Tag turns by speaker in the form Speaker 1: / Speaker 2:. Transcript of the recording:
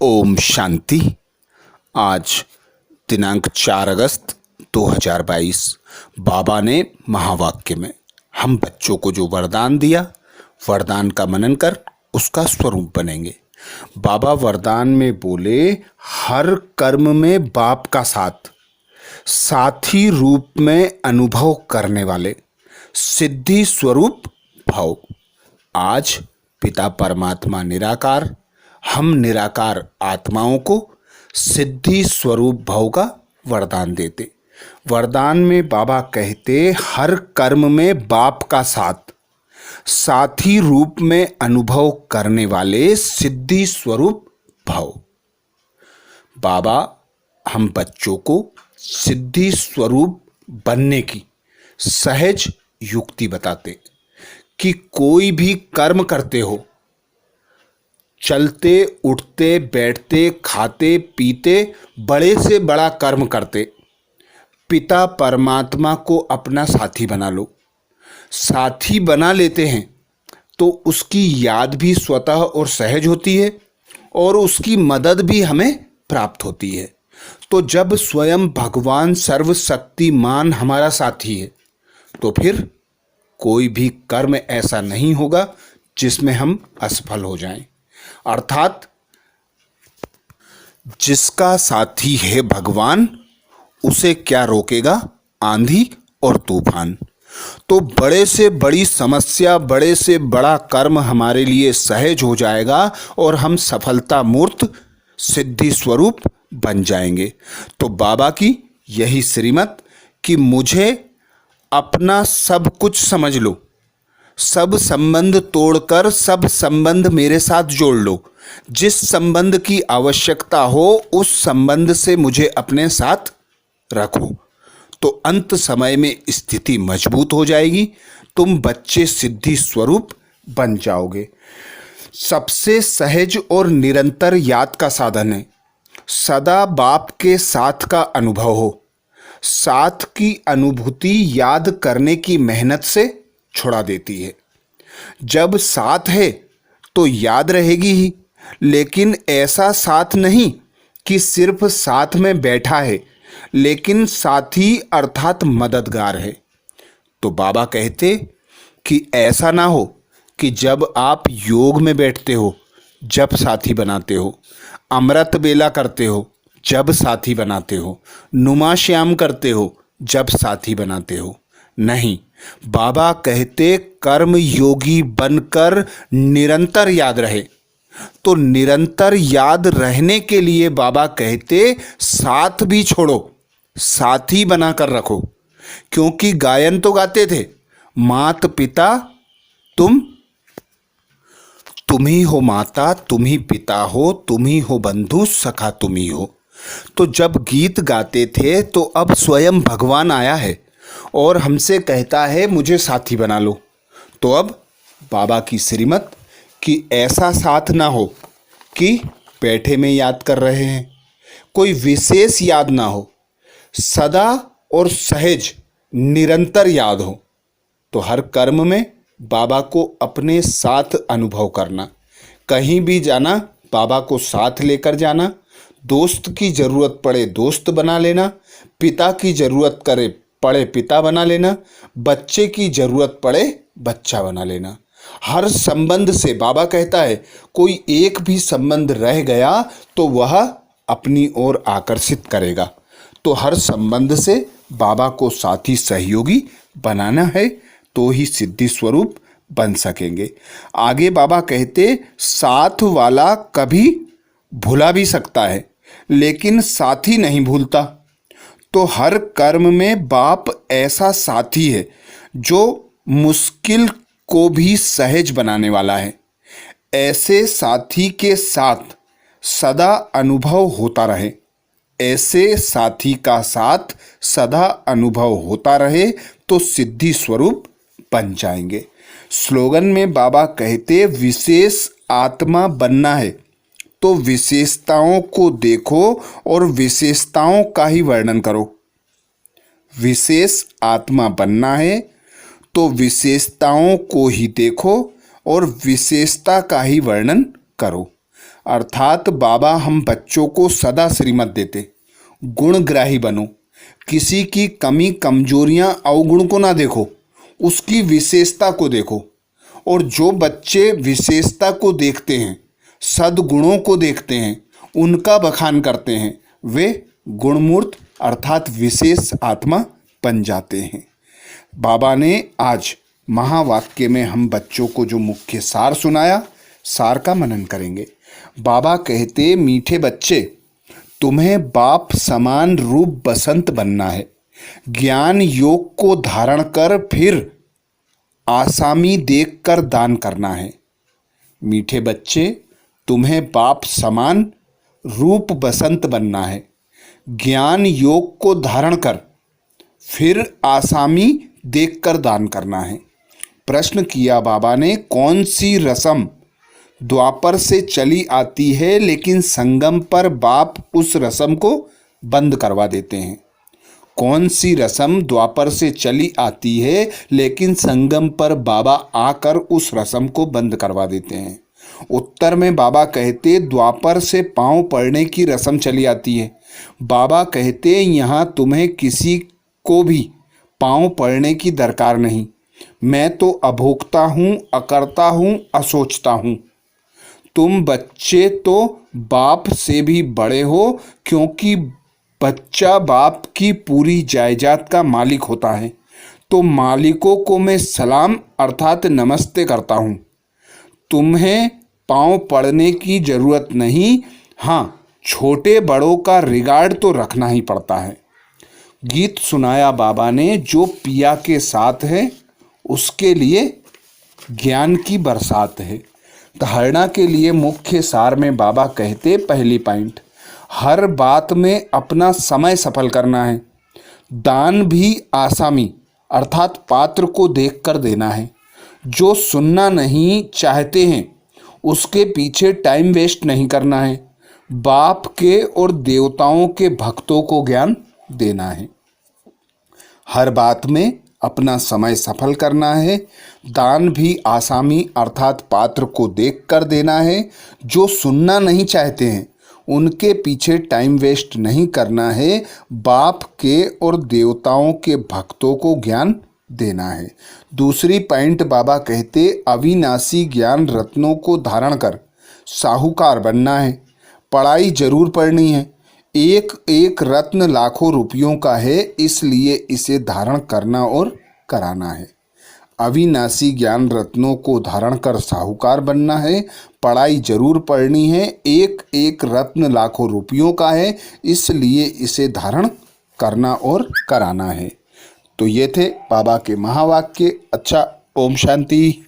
Speaker 1: ओम शांति। आज दिनांक 4 अगस्त 2022 बाबा ने महावाक्य में हम बच्चों को जो वरदान दिया, वरदान का मनन कर उसका स्वरूप बनेंगे। बाबा वरदान में बोले, हर कर्म में बाप का साथ, साथी रूप में अनुभव करने वाले, सिद्धि स्वरूप भाव। आज पिता परमात्मा निराकार, हम निराकार आत्माओं को सिद्धि स्वरूप भाव का वरदान देते। वरदान में बाबा कहते, हर कर्म में बाप का साथ, साथी रूप में अनुभव करने वाले, सिद्धि स्वरूप भाव। बाबा हम बच्चों को सिद्धि स्वरूप बनने की सहज युक्ति बताते कि कोई भी कर्म करते हो, चलते उठते बैठते खाते पीते, बड़े से बड़ा कर्म करते, पिता परमात्मा को अपना साथी बना लो। साथी बना लेते हैं तो उसकी याद भी स्वतः और सहज होती है और उसकी मदद भी हमें प्राप्त होती है। तो जब स्वयं भगवान सर्वशक्तिमान हमारा साथी है तो फिर कोई भी कर्म ऐसा नहीं होगा जिसमें हम असफल हो जाएं। अर्थात जिसका साथी है भगवान, उसे क्या रोकेगा आंधी और तूफान। तो बड़े से बड़ी समस्या, बड़े से बड़ा कर्म हमारे लिए सहज हो जाएगा और हम सफलता मूर्त सिद्धि स्वरूप बन जाएंगे। तो बाबा की यही श्रीमत कि मुझे अपना सब कुछ समझ लो, सब संबंध तोड़कर सब संबंध मेरे साथ जोड़ लो। जिस संबंध की आवश्यकता हो उस संबंध से मुझे अपने साथ रखो, तो अंत समय में स्थिति मजबूत हो जाएगी, तुम बच्चे सिद्धि स्वरूप बन जाओगे। सबसे सहज और निरंतर याद का साधन है सदा बाप के साथ का अनुभव हो। साथ की अनुभूति याद करने की मेहनत से छुड़ा देती है। जब साथ है तो याद रहेगी ही, लेकिन ऐसा साथ नहीं कि सिर्फ साथ में बैठा है, लेकिन साथी अर्थात मददगार है। तो बाबा कहते कि ऐसा ना हो कि जब आप योग में बैठते हो जब साथी बनाते हो, अमृत बेला करते हो जब साथी बनाते हो, नुमा श्याम करते हो जब साथी बनाते हो। नहीं, बाबा कहते कर्म योगी बनकर निरंतर याद रहे। तो निरंतर याद रहने के लिए बाबा कहते साथ भी छोड़ो, साथी बनाकर रखो। क्योंकि गायन तो गाते थे, मात पिता तुम ही हो माता, तुम ही पिता हो, तुम ही हो बंधु, सखा तुम ही हो। तो जब गीत गाते थे तो अब स्वयं भगवान आया है और हमसे कहता है मुझे साथी बना लो। तो अब बाबा की श्रीमत कि ऐसा साथ ना हो कि बैठे में याद कर रहे हैं, कोई विशेष याद ना हो, सदा और सहज निरंतर याद हो। तो हर कर्म में बाबा को अपने साथ अनुभव करना, कहीं भी जाना बाबा को साथ लेकर जाना, दोस्त की ज़रूरत पड़े दोस्त बना लेना, पिता की ज़रूरत पड़े पिता बना लेना, बच्चे की ज़रूरत पड़े बच्चा बना लेना। हर संबंध से बाबा कहता है कोई एक भी संबंध रह गया तो वह अपनी ओर आकर्षित करेगा। तो हर संबंध से बाबा को साथी सहयोगी बनाना है तो ही सिद्धि स्वरूप बन सकेंगे। आगे बाबा कहते साथ वाला कभी भुला भी सकता है लेकिन साथी नहीं भूलता। तो हर कर्म में बाप ऐसा साथी है जो मुश्किल को भी सहज बनाने वाला है। ऐसे साथी के साथ सदा अनुभव होता रहे, ऐसे साथी का साथ सदा अनुभव होता रहे तो सिद्धि स्वरूप बन जाएंगे। स्लोगन में बाबा कहते विशेष आत्मा बनना है तो विशेषताओं को देखो और विशेषताओं का ही वर्णन करो। विशेष आत्मा बनना है तो विशेषताओं को ही देखो और विशेषता का ही वर्णन करो। अर्थात बाबा हम बच्चों को सदा श्रीमत देते, गुणग्राही बनो, किसी की कमी कमजोरियां अवगुण को ना देखो, उसकी विशेषता को देखो। और जो बच्चे विशेषता को देखते हैं, सद्गुणों को देखते हैं, उनका बखान करते हैं, वे गुणमूर्त अर्थात विशेष आत्मा बन जाते हैं। बाबा ने आज महावाक्य में हम बच्चों को जो मुख्य सार सुनाया, सार का मनन करेंगे। बाबा कहते, मीठे बच्चे, तुम्हें बाप समान रूप बसंत बनना है। ज्ञान योग को धारण कर फिर आसामी देखकर दान करना है। मीठे बच्चे, तुम्हें बाप समान रूप बसंत बनना है। ज्ञान योग को धारण कर फिर आसामी देखकर दान करना है। प्रश्न किया बाबा ने, कौन सी रस्म द्वापर से चली आती है लेकिन संगम पर बाप उस रस्म को बंद करवा देते हैं? कौन सी रस्म द्वापर से चली आती है लेकिन संगम पर बाबा आकर उस रस्म को बंद करवा देते हैं? उत्तर में बाबा कहते, द्वापर से पांव पड़ने की रस्म चली आती है। बाबा कहते, यहाँ तुम्हें किसी को भी पांव पड़ने की दरकार नहीं। मैं तो अभोक्ता हूँ, अकर्ता हूँ, असोचता हूँ। तुम बच्चे तो बाप से भी बड़े हो, क्योंकि बच्चा बाप की पूरी जायदाद का मालिक होता है। तो मालिकों को मैं सलाम अर्थात नमस्ते करता हूँ। तुम्हें पांव पड़ने की जरूरत नहीं। हाँ, छोटे बड़ों का रिगार्ड तो रखना ही पड़ता है। गीत सुनाया बाबा ने, जो पिया के साथ है उसके लिए ज्ञान की बरसात है। धारणा के लिए मुख्य सार में बाबा कहते, पहली पॉइंट, हर बात में अपना समय सफल करना है। दान भी आसामी अर्थात पात्र को देखकर देना है। जो सुनना नहीं चाहते हैं उसके पीछे टाइम वेस्ट नहीं करना है। बाप के और देवताओं के भक्तों को ज्ञान देना है। हर बात में अपना समय सफल करना है। दान भी आसामी अर्थात पात्र को देखकर देना है। जो सुनना नहीं चाहते हैं उनके पीछे टाइम वेस्ट नहीं करना है। बाप के और देवताओं के भक्तों को ज्ञान देना है। दूसरी पॉइंट बाबा कहते, अविनाशी ज्ञान रत्नों को धारण कर साहूकार बनना है। पढ़ाई जरूर पढ़नी है। एक एक रत्न लाखों रुपयों का है, इसलिए इसे धारण करना और कराना है। अविनाशी ज्ञान रत्नों को धारण कर साहूकार बनना है। पढ़ाई जरूर पढ़नी है। एक एक रत्न लाखों रुपयों का है, इसलिए इसे धारण करना और कराना है। तो ये थे बाबा के महावाक्य। अच्छा, ओम शांति।